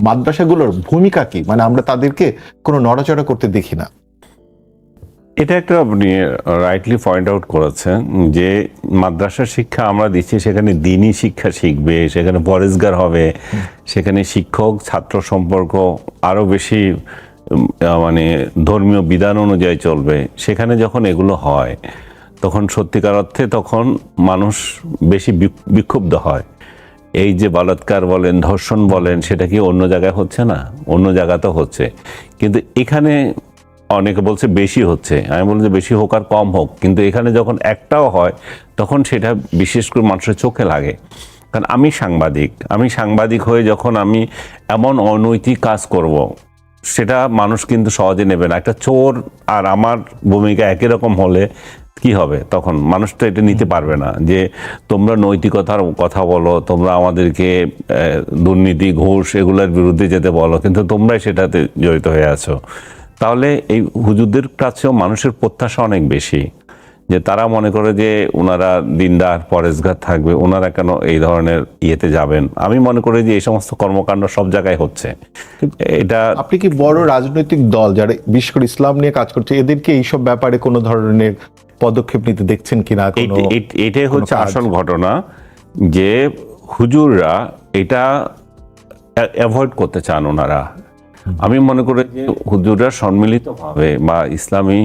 মাদ্রাসাগুলোর ভূমিকা কি? মানে আমরা তাদেরকে কোনো নড়াচড়া করতে দেখি না। এটা একটা আপনি রাইটলি পয়েন্ট আউট করেছেন যে মাদ্রাসা শিক্ষা আমরা দিচ্ছি, সেখানে দ্বীনি শিক্ষা শিখবে, সেখানে পরেজগার হবে, সেখানে শিক্ষক ছাত্র সম্পর্ক আরও বেশি মানে ধর্মীয় বিধান অনুযায়ী চলবে। সেখানে যখন এগুলো হয় তখন সত্যিকার অর্থে তখন মানুষ বেশি বিক্ষুব্ধ হয়। এই যে বলাৎকার বলেন, ধর্ষণ বলেন, সেটা কি অন্য জায়গায় হচ্ছে না? অন্য জায়গাতেও হচ্ছে, কিন্তু এখানে অনেকে বলছে বেশি হচ্ছে। আমি বলছি যে বেশি হোক আর কম হোক, কিন্তু এখানে যখন একটাও হয় তখন সেটা বিশেষ করে মানুষের চোখে লাগে। কারণ আমি সাংবাদিক হয়ে যখন আমি এমন অনৈতিক কাজ করব, সেটা মানুষ কিন্তু সহজে নেবে না। একটা চোর আর আমার ভূমিকা একই রকম হলে কি হবে? তখন মানুষ তো এটা নিতে পারবে না যে তোমরা নৈতিকতার কথা বলো, তোমরা আমাদেরকে দুর্নীতি, ঘুষ এগুলোর বিরুদ্ধে যেতে বলো, কিন্তু তোমরাই সেটাতে জড়িত হয়ে আছো। তাহলে এই হুজুরদের কাছেও মানুষের প্রত্যাশা অনেক বেশি, যে তারা মনে করে যে ওনারা দিনদার পরেজগার থাকবে, ওনারা কেন এই ধরনের ইয়েতে যাবেন। আমি মনে করি যে এই সমস্ত কর্মকাণ্ড সব জায়গায় হচ্ছে। এটা আপনি কি বড় রাজনৈতিক দল যারা বিশেষ করে ইসলাম নিয়ে কাজ করছে এদেরকে এইসব ব্যাপারে কোনো ধরনের পদক্ষেপ নিতে দেখছেন কিনা? এটাই হচ্ছে আসল ঘটনা, যে হুজুররা এটা অ্যাভয়েড করতে চান ওনারা। আমি মনে করি যে হুজুররা সম্মিলিতভাবে বা ইসলামী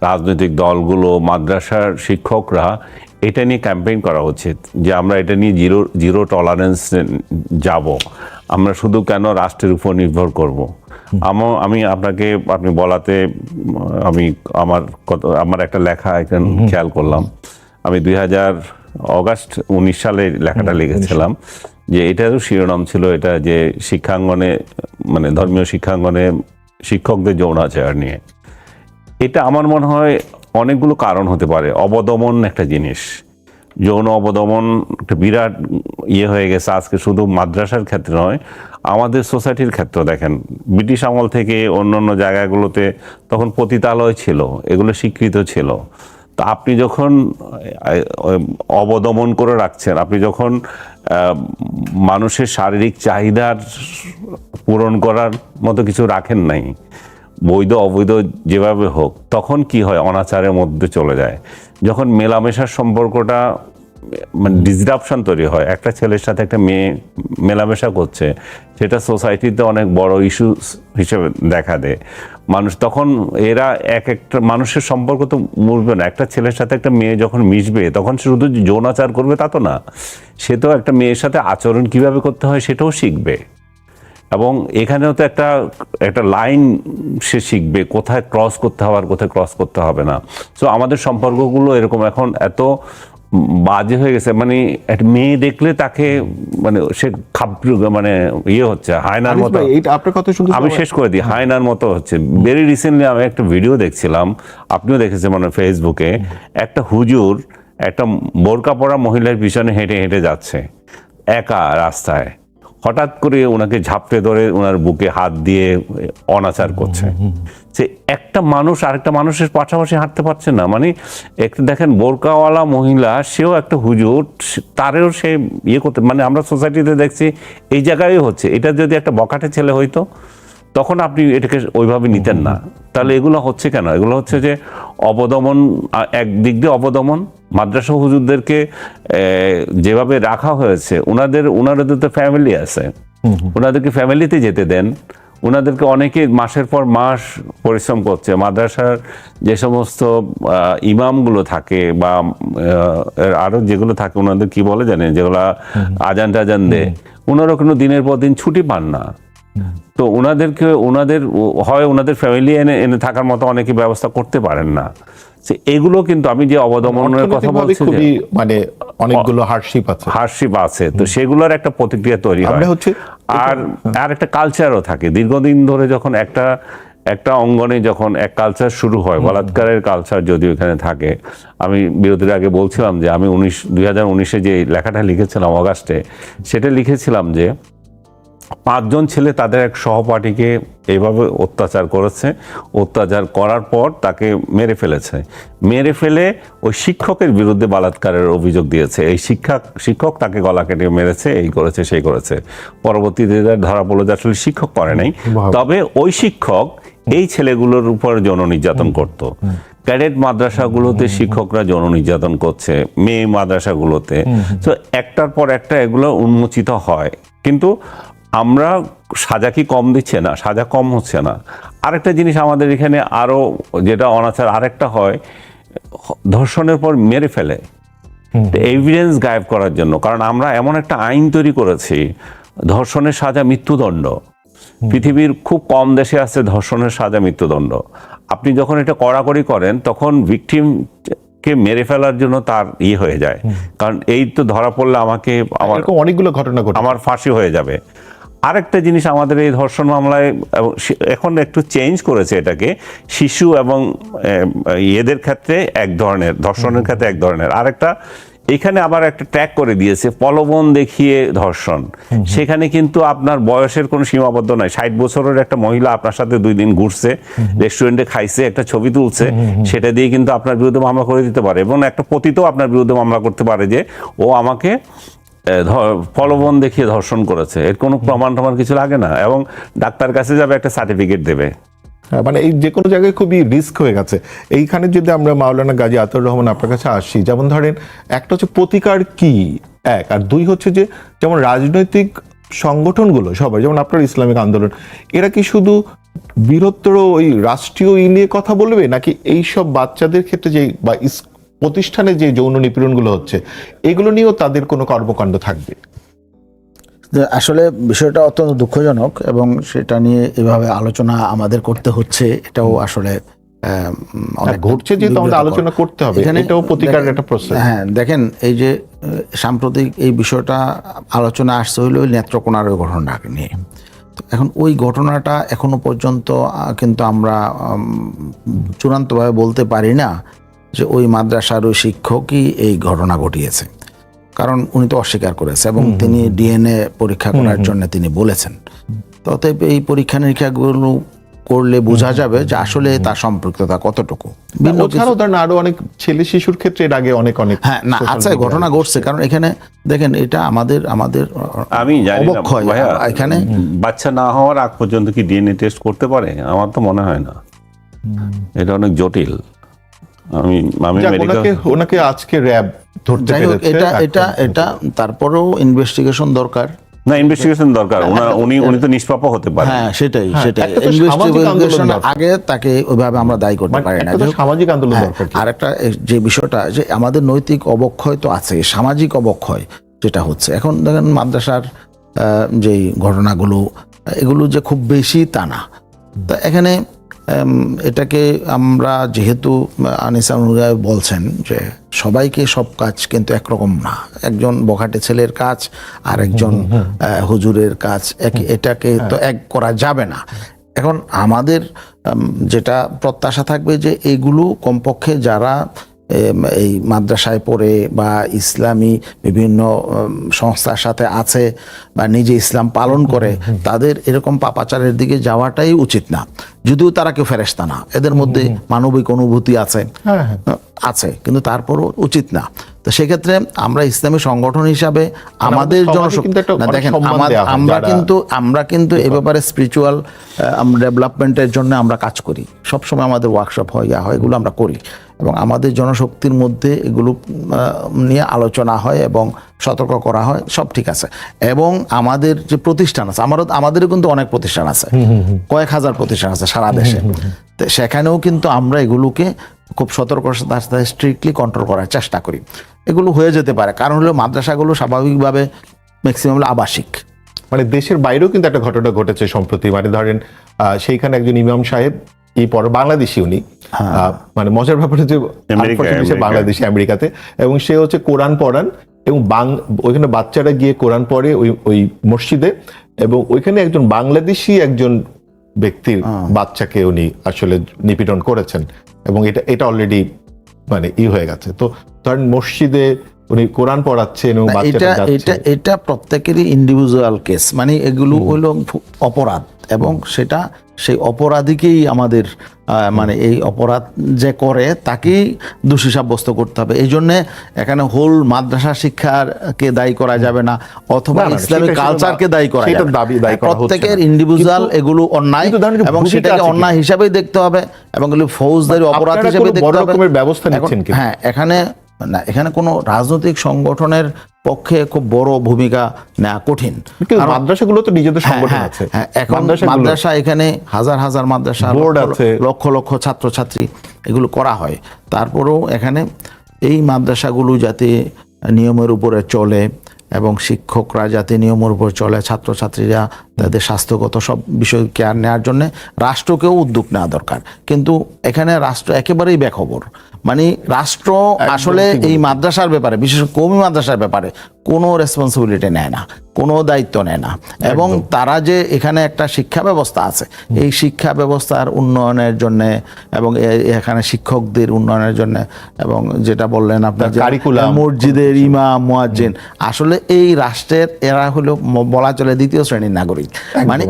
রাজনৈতিক দলগুলো, মাদ্রাসার শিক্ষকরা এটা নিয়ে ক্যাম্পেইন করা উচিত যে আমরা এটা নিয়ে জিরো টলারেন্স যাব। আমরা শুধু কেন রাষ্ট্রের উপর নির্ভর করব। আমি আপনি বলাতে আমার একটা লেখা এখন খেয়াল করলাম। আমি অগাস্ট 2019 সালে লেখাটা লিখেছিলাম, যে এটারও শিরোনাম ছিল এটা যে শিক্ষাঙ্গনে, মানে ধর্মীয় শিক্ষাঙ্গনে শিক্ষকদের যৌনাচার নিয়ে। এটা আমার মনে হয় অনেকগুলো কারণ হতে পারে। অবদমন একটা জিনিস, যৌন অবদমন একটা বিরাট হয়ে গেছে আজকে, শুধু মাদ্রাসার ক্ষেত্রে নয়, আমাদের সোসাইটির ক্ষেত্রে। দেখেন ব্রিটিশ আমল থেকে অন্য জায়গাগুলোতে তখন পতিতালয় ছিল, এগুলো স্বীকৃত ছিল। তো আপনি যখন অবদমন করে রাখছেন, আপনি যখন মানুষের শারীরিক চাহিদার পূরণ করার মতো কিছু রাখেন নাই, বৈধ অবৈধ যেভাবে হোক, তখন কি হয়? অনাচারের মধ্যে চলে যায়। যখন মেলামেশার সম্পর্কটা মানে ডিসরাপশন তৈরি হয়, একটা ছেলের সাথে একটা মেয়ে মেলামেশা করছে, সেটা সোসাইটিতে অনেক বড় ইস্যু হিসেবে দেখা দেয়। মানুষ তখন এরা একটা মানুষের সম্পর্ক তো মুড়বে না। একটা ছেলের সাথে একটা মেয়ে যখন মিশবে, তখন সে শুধু যৌনাচার করবে তা তো না, সে তো একটা মেয়ের সাথে আচরণ কিভাবে করতে হয় সেটাও শিখবে। এবং এখানেও তো একটা লাইন সে শিখবে, কোথায় ক্রস করতে হবে আর কোথায় ক্রস করতে হবে না। সো আমাদের সম্পর্কগুলো এরকম এখন এত বাজে হয়ে গেছে, মানে একটা মেয়ে দেখলে তাকে মানে সে মানে হচ্ছে হায়নার মতো। আপনার কথা শুনতে আমি শেষ করে দিই, হায়নার মতো হচ্ছে। ভেরি রিসেন্টলি আমি একটা ভিডিও দেখছিলাম, আপনিও দেখেছেন মানে ফেসবুকে, একটা হুজুর একটা বোরকা পরা মহিলার পিছনে হেঁটে হেঁটে যাচ্ছে একা রাস্তায়, হঠাৎ করে ওনাকে ঝাপটে ধরে ওনার বুকে হাত দিয়ে অনাচার করছে। সে একটা মানুষ আরেকটা মানুষের পাশাপাশি হাঁটতে পারছে না। মানে একটা দেখেন বোরকাওয়ালা মহিলা, সেও একটা হুজুর, তারেও সে করতে, মানে আমরা সোসাইটিতে দেখছি এই জায়গায় হচ্ছে। এটা যদি একটা বকাটে ছেলে হইতো তখন আপনি এটাকে ওইভাবে নিতেন না। তাহলে এগুলো হচ্ছে কেন? এগুলো হচ্ছে যে অবদমন, একদিক দিয়ে অবদমন। মাদ্রাসা হুজুরদেরকে যেভাবে রাখা হয়েছে, ওনাদের তো ফ্যামিলি আছে, ওনাদেরকে ফ্যামিলিতে যেতে দেন। ওনাদেরকে অনেকে মাসের পর মাস পরিশ্রম করছে। মাদ্রাসার যে সমস্ত ইমামগুলো থাকে বা আরো যেগুলো থাকে, ওনাদের কি বলে জানেন, যেগুলা আজান টাজান দেয়, ওনারও কোনো দিনের পর দিন ছুটি পান না। তো ওনাদের ফ্যামিলি এনে থাকার মতো অনেকে ব্যবস্থা করতে পারেন না। এগুলো কিন্তু আমি যে অবদমনের কথা বলছি, মানে অনেকগুলো হার্ডশিপ আছে, তো সেগুলোর একটা প্রতিক্রিয়া তৈরি হয়। আর একটা কালচারও থাকে দীর্ঘদিন ধরে। যখন একটা অঙ্গনে যখন এক কালচার শুরু হয়, বলাৎকারের কালচার যদি এখানে থাকে। আমি বিরতির আগে বলছিলাম যে আমি 2019-এ যে লেখাটা লিখেছিলাম অগাস্টে, সেটা লিখেছিলাম যে 5 জন ছেলে তাদের এক সহপাঠীকে এইভাবে অত্যাচার করেছে, অত্যাচার করার পর তাকে মেরে ফেলেছে, মেরে ফেলে ওই শিক্ষকের বিরুদ্ধে বলাৎকারের অভিযোগ দিয়েছে। এই শিক্ষক তাকে গলা কেটে মেরেছে, এই করেছে সেই করেছে। পরবর্তীতে ধরা পড়লো যে আসলে শিক্ষক করে নাই, তবে ওই শিক্ষক এই ছেলেগুলোর উপর যৌন নির্যাতন করত। ক্যাডেট মাদ্রাসাগুলোতে শিক্ষকরা যৌন নির্যাতন করছে, মেয়ে মাদ্রাসাগুলোতে। তো একটার পর একটা এগুলো উন্মোচিত হয়, কিন্তু আমরা সাজা কি কম দিচ্ছে না, সাজা কম হচ্ছে না। আরেকটা জিনিস আমাদের এখানে আরো যেটা অনাচার আরেকটা হয়, ধর্ষণের পর মেরে ফেলে এভিডেন্স গায়েব করার জন্য। কারণ আমরা এমন একটা আইন তৈরি করেছি, ধর্ষণের সাজা মৃত্যুদণ্ড। পৃথিবীর খুব কম দেশে আছে ধর্ষণের সাজা মৃত্যুদণ্ড। আপনি যখন এটা কড়াকড়ি করেন তখন ভিকটিমকে মেরে ফেলার জন্য তার হয়ে যায়, কারণ এই তো ধরা পড়লে আমাকে অনেকগুলো ঘটনা ঘটে, আমার ফাঁসি হয়ে যাবে। আরেকটা জিনিস আমাদের এই ধর্ষণ মামলায় এখন একটু চেঞ্জ করেছে এটাকে, শিশু এবং এদের ক্ষেত্রে এক ধরনের, ধর্ষণের ক্ষেত্রে এক ধরনের। আরেকটা এখানে আবার একটা ট্যাগ করে দিয়েছে প্রলোভন দেখিয়ে ধর্ষণ। সেখানে কিন্তু আপনার বয়সের কোনো সীমাবদ্ধ নাই। 60 বছরের একটা মহিলা আপনার সাথে 2 দিন ঘুরছে, রেস্টুরেন্টে খাইছে, একটা ছবি তুলছে, সেটা দিয়ে কিন্তু আপনার বিরুদ্ধে মামলা করে দিতে পারে। এবং একটা পতিতও আপনার বিরুদ্ধে মামলা করতে পারে যে ও আমাকে প্রলোভন দেখিয়ে ধর্ষণ করেছে। এর কোনো প্রমাণ টমান কিছু লাগে না, এবং ডাক্তার কাছে যাবে, একটা সার্টিফিকেট দেবে। মানে এই যে কোনো জায়গায় খুবই রিস্ক হয়ে গেছে। এইখানে যদি আমরা মাওলানা গাজী আতাউর রহমান আপনার কাছে আসি, যেমন ধরেন একটা হচ্ছে প্রতিকার কি এক, আর 2 হচ্ছে যে যেমন রাজনৈতিক সংগঠনগুলো সবাই, যেমন আপনার ইসলামিক আন্দোলন, এরা কি শুধু বৃহত্তর ওই রাষ্ট্রীয় নিয়ে কথা বলবে, নাকি এই সব বাচ্চাদের ক্ষেত্রে যে বা প্রতিষ্ঠানে যে যৌন নিপীড়নগুলো হচ্ছে এগুলো নিয়েও তাদের কোনো কর্মকাণ্ড থাকবে? আসলে বিষয়টা অত্যন্ত দুঃখজনক, এবং সেটা নিয়ে এভাবে আলোচনা আমাদের করতে হচ্ছে, এটাও আসলে অনেক ঘটছে, যেহেতু আমাদের আলোচনা করতে হবে, এটাও প্রতিকারের একটা প্রসেস। হ্যাঁ, দেখেন এই যে সাম্প্রতিক এই বিষয়টা আলোচনা আসছে হইলো ওই নেত্রকোনার ওই ঘটনাকে নিয়ে। এখন ওই ঘটনাটা এখনো পর্যন্ত কিন্তু আমরা চূড়ান্তভাবে বলতে পারি না যে ওই মাদ্রাসার ওই শিক্ষকই এই ঘটনা ঘটিয়েছে, কারণ উনি তো অস্বীকার করেছে এবং তিনি ডিএনএ পরীক্ষা করার জন্য তিনি বলেছেন। অতএব এই পরীক্ষা নিরীক্ষাগুলো করলে বোঝা যাবে যে আসলে তার সম্পৃক্ততা কতটুকু। আরো অনেক ছেলে শিশুর ক্ষেত্রে এর আগে অনেক হ্যাঁ না আচ্ছা ঘটনা ঘটছে, কারণ এখানে দেখেন এটা আমাদের আমি জানি না ভাইয়া, এখানে বাচ্চা না হওয়ার আগ পর্যন্ত কি ডিএনএ টেস্ট করতে পারে? আমার তো মনে হয় না, এটা অনেক জটিল। ওনাকে আজকে র্যাব ধরতে পেরেছে, এটা তারপরেও ইনভেস্টিগেশন দরকার। না, ইনভেস্টিগেশন দরকার, উনি তো নিষ্পাপ হতে পারে। হ্যাঁ সেটাই ইনভেস্টিগেশন আগে তাকে ওইভাবে আমরা দায়ী করতে পারি না। সামাজিক আন্দোলন দরকার। আর একটা যে বিষয়টা যে আমাদের নৈতিক অবক্ষয় তো আছে, সামাজিক অবক্ষয় যেটা হচ্ছে এখন দেখেন মাদ্রাসার যেই ঘটনাগুলো, এগুলো যে খুব বেশি তা না। তা এখানে এটাকে আমরা যেহেতু আনিসা বলছেন যে সবাইকে সব কাজ কিন্তু একরকম না, একজন বখাটে ছেলের কাজ আর একজন হুজুরের কাজ এটাকে তো এক করা যাবে না। এখন আমাদের যেটা প্রত্যাশা থাকবে যে এইগুলো কমপক্ষে যারা এই মাদ্রাসায় পড়ে বা ইসলামী বিভিন্ন সংস্থার সাথে আছে বা নিজে ইসলাম পালন করে, তাদের এরকম পাপাচারের দিকে যাওয়াটাই উচিত না। যদিও তারা কেউ ফেরেশতা না, এদের মধ্যে মানবিক অনুভূতি আছে, কিন্তু তারপরও উচিত না। তো সেক্ষেত্রে আমরা ইসলামী সংগঠন হিসাবে আমাদের জনশক্তি দেখেন, আমরা কিন্তু এ ব্যাপারে স্পিরিচুয়াল ডেভেলপমেন্টের জন্য আমরা কাজ করি, সবসময় আমাদের ওয়ার্কশপ হয়, এগুলো আমরা করি, এবং আমাদের জনশক্তির মধ্যে এগুলো নিয়ে আলোচনা হয় এবং সতর্ক করা হয়, সব ঠিক আছে। এবং আমাদের যে প্রতিষ্ঠান আছে, আমাদেরও কিন্তু অনেক প্রতিষ্ঠান আছে, কয়েক হাজার প্রতিষ্ঠান আছে সারা দেশে, তো সেখানেও কিন্তু আমরা এগুলোকে খুব সতর্কতার সাথে স্ট্রিক্টলি কন্ট্রোল করার চেষ্টা করি। এগুলো হয়ে যেতে পারে, কারণ হলো মাদ্রাসাগুলো স্বাভাবিকভাবে ম্যাক্সিমাম আবাসিক। মানে দেশের বাইরেও কিন্তু একটা ঘটনা ঘটেছে সম্প্রতি, মানে ধরেন সেইখানে একজন ইমাম সাহেব এই পর বাংলাদেশি, উনি মানে মজার ব্যাপারে যে বাংলাদেশি আমেরিকাতে, এবং সে হচ্ছে কোরআন পড়ান, এবং ওইখানে বাচ্চারা গিয়ে কোরআন পড়ে ওই মসজিদে, এবং ওইখানে একজন বাংলাদেশি একজন ব্যক্তির বাচ্চাকে উনি আসলে নিপীড়ন করেছেন, এবং এটা অলরেডি মানে হয়ে গেছে। তো ধরেন মসজিদে উনি কোরআন পড়াচ্ছেন এবং এটা বাচ্চাটা যাচ্ছে। এটা প্রত্যেকেরই ইন্ডিভিজুয়াল কেস, মানে এগুলো হলো অপরাধ, এবং সেটা সেই অপরাধীকেই আমাদের মানে এই অপরাধ যে করে তাকেই দোষী সাব্যস্ত করতে হবে। এই জন্য এখানে হোল মাদ্রাসা শিক্ষাকে দায়ী করা যাবে না, অথবা না, না, ইসলামিক সেটা কালচারকে দায়ী করা সেটা যাবে না। দায়ী করা হচ্ছে প্রত্যেকের না। ইন্ডিভিজুয়াল কিন্তু- এগুলো অন্যায়, কিন্তু ধরেন যে এবং ভূমিকা সেটাকে আছে অন্যায় হিসাবেই দেখতে হবে, এবং এগুলো ফৌজদারি অপরাধ আপনারা হিসেবে কোনো দেখতে বড় হবে। রকমের ব্যবস্থা নিচ্ছেন এখন- কি? হ্যাঁ, এখানে কোনো রাজনৈতিক সংগঠনের পক্ষে খুব বড় ভূমিকা নেওয়া কঠিন। কিন্তু কারণ- মাদ্রাসাগুলো তো নিজেদের সংগঠন হ্যাঁ, আছে। হ্যাঁ, এখন মাদ্রাসাগুলো- মাদ্রাসা এখানে হাজার হাজার মাদ্রাসা, বোর্ড লক্ষ আছে। লক্ষ লক্ষ ছাত্রছাত্রী, এগুলো করা হয়। তারপরেও এখানে এই মাদ্রাসাগুলো যাতে নিয়মের উপরে চলে, এবং শিক্ষকরা যাতে নিয়মের উপর চলে, ছাত্রছাত্রীরা তাদের স্বাস্থ্যগত সব বিষয় কেয়ার নেওয়ার জন্য রাষ্ট্রকেও উদ্যোগ নেওয়া দরকার। কিন্তু এখানে রাষ্ট্র একেবারেই বেখবর। মানে রাষ্ট্র আসলে এই মাদ্রাসার ব্যাপারে, বিশেষ করে কওমি মাদ্রাসার ব্যাপারে কোনো রেসপন্সিবিলিটি নেয় না, কোনো দায়িত্ব নেয় না। এবং তারা যে এখানে একটা শিক্ষা ব্যবস্থা আছে, এই শিক্ষা ব্যবস্থার উন্নয়নের জন্য, এবং এখানে শিক্ষকদের উন্নয়নের জন্য, এবং যেটা বললেন আপনার যে কারিকুলাম, মসজিদের ইমাম মুয়াজ্জিন, আসলে এই রাষ্ট্রের এরা হলো বলা চলে দ্বিতীয় শ্রেণীর নাগরিক। মানে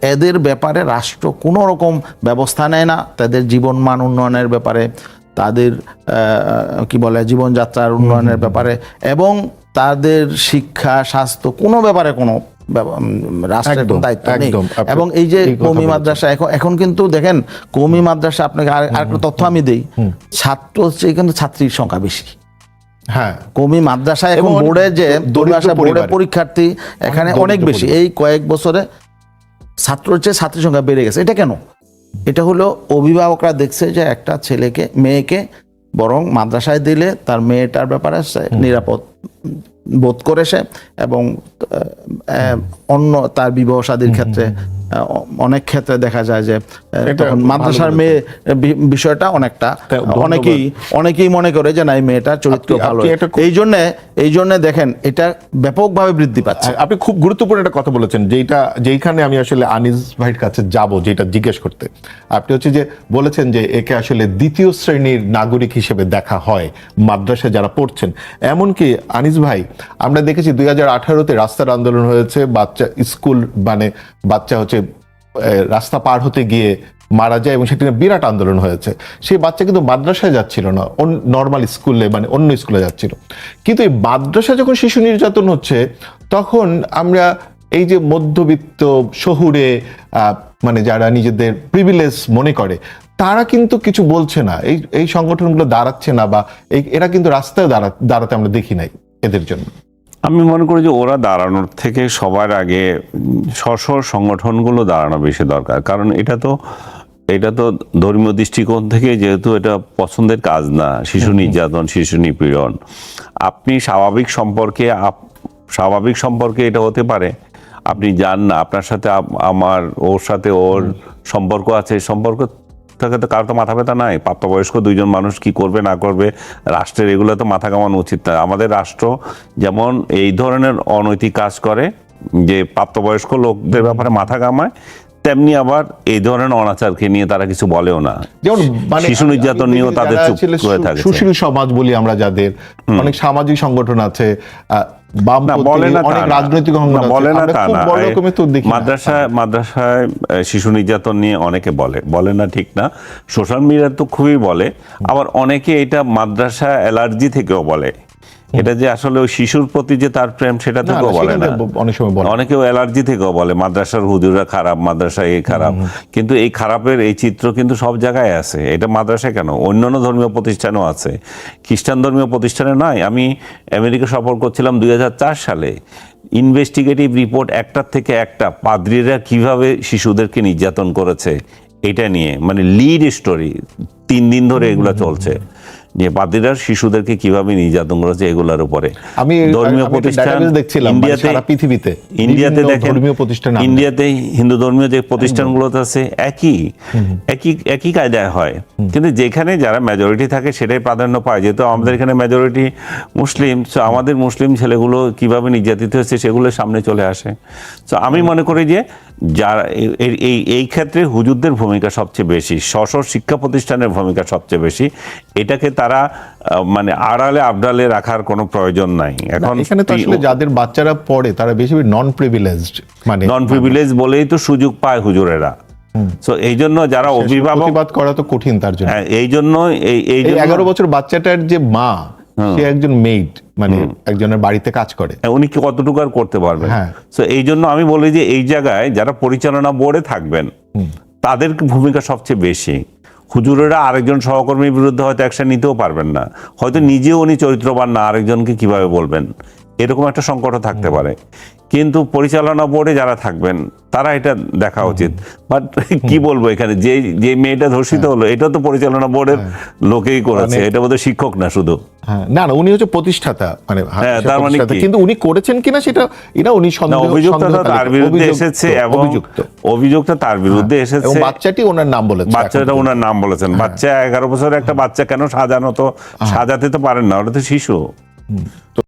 এদের ব্যাপারে রাষ্ট্র কোনো রকম ব্যবস্থা নেয় না, তাদের জীবনমান উন্নয়নের ব্যাপারে, তাদের কি বলে জীবনযাত্রার উন্নয়নের ব্যাপারে, এবং তাদের শিক্ষা স্বাস্থ্য কোনো ব্যাপারে কোনো রাষ্ট্রের কোনো দায়িত্ব নেই। একদম, আপনি এবং এই যে এই কথা কওমি বলেছেন। মাদ্রাসা এখন কিন্তু দেখেন, কওমি মাদ্রাসা আপনাকে আরেকটা তথ্য আমি দেই, ছাত্র হচ্ছে কিন্তু ছাত্রীর সংখ্যা বেশি। হ্যাঁ, কওমি মাদ্রাসায় এখন এবং বোর্ডে যে দরিদ্র বোর্ডে পরিবারে। পরীক্ষার্থী এখানে দরিদ্র অনেক বেশি। পরিবার। এই কয়েক বছরে ছাত্রের চেয়ে ছাত্রীর সংখ্যা বেড়ে গেছে। এটা কেন? এটা হলো অভিভাবকরা দেখছে যে একটা মেয়েকে বরং মাদ্রাসায় দিলে তার মেয়েটার ব্যাপারে সে নিরাপদ বোধ করে সে, এবং অন্য তার বিবাহ শাদীর ক্ষেত্রে অনেক ক্ষেত্রে দেখা যায় যে এটা তখন মাদ্রাসার ভালো মেয়ে বিষয়টা অনেকটা ধন্যবাদ। অনেকেই মনে করে যে না, এই মেয়েটার চরিত্র আপনি- ভালো। আপনি একটা খুব- এই জন্য দেখেন এটা ব্যাপকভাবে বৃদ্ধি পাচ্ছে। আপনি খুব গুরুত্বপূর্ণ একটা কথা বলেছেন, যেইখানে আমি আসলে আনিস ভাইয়ের কাছে যাব, যেটা জিজ্ঞেস করতে। আপনি হচ্ছে যে বলেছেন যে একে আসলে দ্বিতীয় শ্রেণীর নাগরিক হিসেবে দেখা হয় মাদ্রাসায় যারা পড়ছেন। এমনকি আনিস ভাই, আমরা দেখেছি 2018-তে রাস্তার আন্দোলন হয়েছে, বাচ্চা হচ্ছে রাস্তা পার হতে গিয়ে মারা যায়, এবং সেটা নিয়ে বিরাট আন্দোলন হয়েছে। সেই বাচ্চা কিন্তু মাদ্রাসায় যাচ্ছিল না, নর্মাল স্কুলে, মানে অন্য স্কুলে যাচ্ছিল। কিন্তু এই মাদ্রাসা যখন শিশু নির্যাতন হচ্ছে, তখন আমরা এই যে মধ্যবিত্ত শহুরে মানে যারা নিজেদের প্রিভিলেজ মনে করে, তারা কিন্তু কিছু বলছে না, এই সংগঠনগুলো দাঁড়াচ্ছে না, বা এরা কিন্তু রাস্তায় দাঁড়াতে আমরা দেখি নাই এদের জন্য। আমি মনে করি যে ওরা দাঁড়ানোর থেকে সবার আগে স্ব সংগঠনগুলো দাঁড়ানো বেশি দরকার। কারণ এটা তো ধর্মীয় দৃষ্টিকোণ থেকে, যেহেতু এটা পছন্দের কাজ না, শিশু নির্যাতন, শিশু নিপীড়ন, আপনি স্বাভাবিক সম্পর্কে এটা হতে পারে, আপনি জান না আপনার সাথে ওর সাথে ওর সম্পর্ক আছে, সম্পর্ক থাকে তো কারো তো মাথা ব্যথা নাই। প্রাপ্তবয়স্ক দুইজন মানুষ কি করবে না করবে, রাষ্ট্রের এগুলো তো মাথা কামানো উচিত না। আমাদের রাষ্ট্র যেমন এই ধরনের অনৈতিক কাজ করে, যে প্রাপ্তবয়স্ক লোকদের ব্যাপারে মাথা কামায়, তেমনি আবার এই ধরনের অনাচারকে নিয়ে তারা কিছু বলেও না। যেমন মানে শিশু নির্যাতন নিয়েও তাদের চুপ করে থাকে। সুশীল সমাজ বলি আমরা, যাদের অনেক সামাজিক সংগঠন আছে, অনেক রাজনৈতিক মাদ্রাসায় শিশু নির্যাতন নিয়ে অনেকে বলে না, ঠিক না। সোশ্যাল মিডিয়া তো খুবই বলে, আবার অনেকে এটা মাদ্রাসা অ্যালার্জি থেকেও বলে। এটা যে আসলে ওই শিশুর প্রতি যে তার প্রেম, সেটা থেকেও বলে না, অনেক সময় বলে। অনেকেও অ্যালার্জি থেকেও বলে মাদ্রাসার হুজুররা খারাপ, মাদ্রাসা এই খারাপ। কিন্তু এই খারাপের এই চিত্র কিন্তু সব জায়গায় আছে। এটা মাদ্রাসায় কেন, অন্যান্য ধর্মীয় প্রতিষ্ঠানও আছে, খ্রিস্টান ধর্মীয় প্রতিষ্ঠানে নয়। আমি আমেরিকা সফর করছিলাম 2004 সালে। ইনভেস্টিগেটিভ রিপোর্ট একটার থেকে একটা, পাদ্রীরা কিভাবে শিশুদেরকে নির্যাতন করেছে এটা নিয়ে, মানে লিড স্টোরি 3 দিন ধরে এগুলো চলছে, যে পাদ্রীরা শিশুদেরকে কিভাবে নির্যাতন করেছে এগুলোর উপরে। আমি ধর্মীয় প্রতিষ্ঠান দেখছিলাম সারা পৃথিবীতে, ইন্ডিয়াতে দেখেন, ধর্মীয় প্রতিষ্ঠান, ইন্ডিয়াতে হিন্দু ধর্মীয় যে প্রতিষ্ঠানগুলোতে আছে একই কায়দায় হয়। কিন্তু যেখানে যারা মেজরিটি থাকে সেটাই প্রাধান্য পায়। যেহেতু আমাদের এখানে মেজরিটি মুসলিম, তো আমাদের মুসলিম ছেলেগুলো কিভাবে নির্যাতিত হচ্ছে সেগুলো সামনে চলে আসে। তো আমি মনে করি যে যারা এই ক্ষেত্রে হুজুরদের ভূমিকা সবচেয়ে বেশি, স্ব শিক্ষা প্রতিষ্ঠানের ভূমিকা সবচেয়ে বেশি। এটাকে তারা মানে আড়ালে আবডালে রাখার কোনো প্রয়োজন নাই। এখন এখানে তো আসলে যাদের বাচ্চারা পড়ে তারা বেশি নন প্রিভিলেজড, মানে নন প্রিভিলেজ বলেই তো সুযোগ পায় হুজুরেরা। তো এই জন্য যারা অভিভাবক, প্রতিবাদ করা তো কঠিন তার জন্য। এই জন্য এই 11 বছর বাচ্চাটার যে মা, সে একজন মেইড, মানে একজনের বাড়িতে কাজ করে, উনি কি কতটুকু আর করতে পারবেন? হ্যাঁ। তো এই জন্য আমি বলি যে এই জায়গায় যারা পরিচালনা বোর্ডে থাকবেন তাদের ভূমিকা সবচেয়ে বেশি। হুজুরেরা আরেকজন সহকর্মীর বিরুদ্ধে হয়তো অ্যাকশন নিতেও পারবেন না, হয়তো নিজেও উনি চরিত্রবান না, আরেকজনকে কিভাবে বলবেন, এরকম একটা সংকটও থাকতে পারে। কিন্তু পরিচালনা বোর্ডে যারা থাকবেন তারা এটা দেখা উচিত। বাট কি বলবো, এখানে যে মেয়েটা ধর্ষিত হলো এটা তো পরিচালনা বোর্ডের লোকেই করেছে, এটা বোধহয় শিক্ষক না শুধু। না না, উনি হচ্ছে প্রতিষ্ঠাতা, মানে তার মানে প্রতিষ্ঠাতা, কি? কিন্তু উনি করেছেন কিনা সেটা উনি অভিযোগটা তার বিরুদ্ধে এসেছে এবং অভিযোগটা তার বিরুদ্ধে এসেছে। বাচ্চাটি ওনার নাম বলেছে, বাচ্চাটা ওনার নাম বলেছেন। বাচ্চা 11 বছরের একটা বাচ্চা কেন সাজাতে তো পারেন না, ওটা তো শিশু।